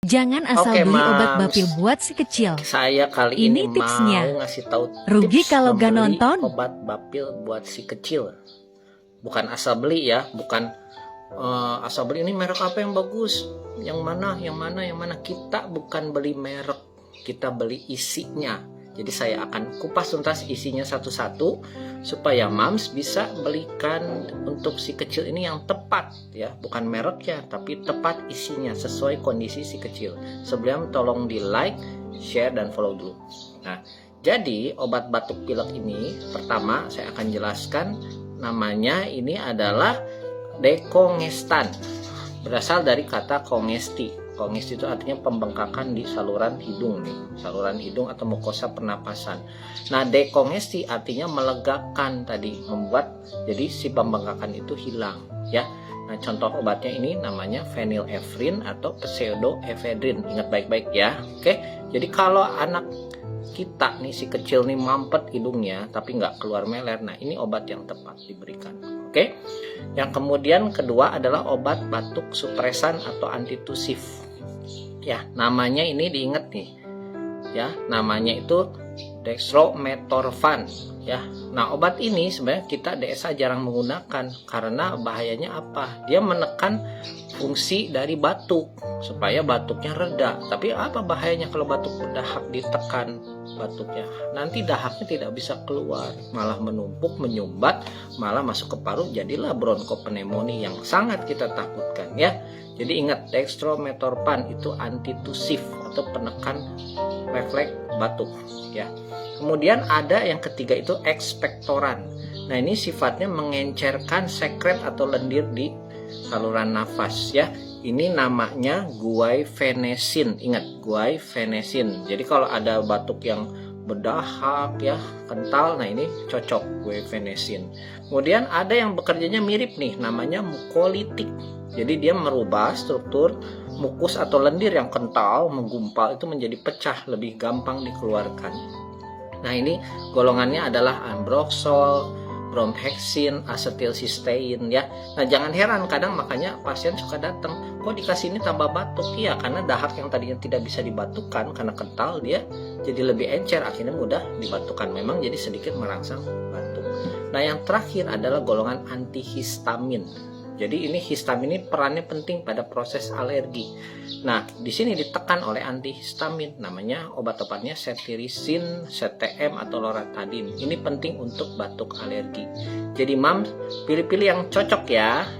Jangan asal Oke, beli obat Mams. bapil buat si kecil. Saya kali Ini ini tipsnya. mau ngasih tahu Rugi tips kalau gak membeli nonton. obat bapil buat si kecil. Bukan asal beli ya, bukan asal beli ini merek apa yang bagus, yang mana. Kita bukan beli merek, kita beli isinya. Jadi saya akan kupas tuntas isinya satu-satu supaya Mams bisa belikan untuk si kecil ini yang tepat ya, bukan mereknya tapi tepat isinya sesuai kondisi si kecil. Sebelum tolong di like, share dan follow dulu. Nah, jadi obat batuk pilek ini pertama saya akan jelaskan namanya ini adalah Decongestan. Berasal dari kata congesti. Congesti itu artinya pembengkakan di saluran hidung nih, saluran hidung atau mukosa pernapasan. Nah, dekongesti artinya melegakan tadi, membuat jadi si pembengkakan itu hilang ya. Nah, contoh obatnya ini namanya phenylephrine atau pseudoephedrine. Ingat baik-baik ya. Oke. Jadi kalau anak kita nih si kecil nih mampet hidungnya tapi nggak keluar meler, nah ini obat yang tepat diberikan. Oke. Yang kemudian kedua adalah obat batuk supresan atau antitusif. Ya, namanya ini diingat nih. Ya, namanya itu dextrometorphan ya. Nah, obat ini sebenarnya kita DSA jarang menggunakan karena bahayanya apa? Dia menekan fungsi dari batuk supaya batuknya reda. Tapi apa bahayanya kalau batuk berdahak ditekan batuknya? Nanti dahaknya tidak bisa keluar, malah menumpuk, menyumbat, malah masuk ke paru, jadilah bronkopneumonia yang sangat kita takutkan ya. Jadi ingat, dextrometorphan itu antitusif atau penekan refleks batuk ya. Kemudian ada yang ketiga itu ekspektoran. Nah, ini sifatnya mengencerkan sekret atau lendir di saluran nafas ya. Ini namanya guaifenesin. Ingat, guaifenesin. Jadi kalau ada batuk yang berdahak ya, kental, nah ini cocok guaifenesin. Kemudian ada yang bekerjanya mirip nih, namanya mukolitik. Jadi dia merubah struktur mukus atau lendir yang kental, menggumpal itu menjadi pecah, lebih gampang dikeluarkan. Nah, ini golongannya adalah ambroxol, bromhexin, acetilcysteine ya. Nah, jangan heran kadang makanya pasien suka datang, kok dikasih ini tambah batuk? Iya, karena dahak yang tadinya tidak bisa dibatukkan karena kental, dia jadi lebih encer, akhirnya mudah dibatukkan. Memang jadi sedikit merangsang batuk. Nah, yang terakhir adalah golongan antihistamin. Jadi ini histamin ini perannya penting pada proses alergi. Nah, di sini ditekan oleh antihistamin, namanya obat-obatnya cetirizine, CTM atau loratadine. Ini penting untuk batuk alergi. Jadi Mams, pilih-pilih yang cocok ya.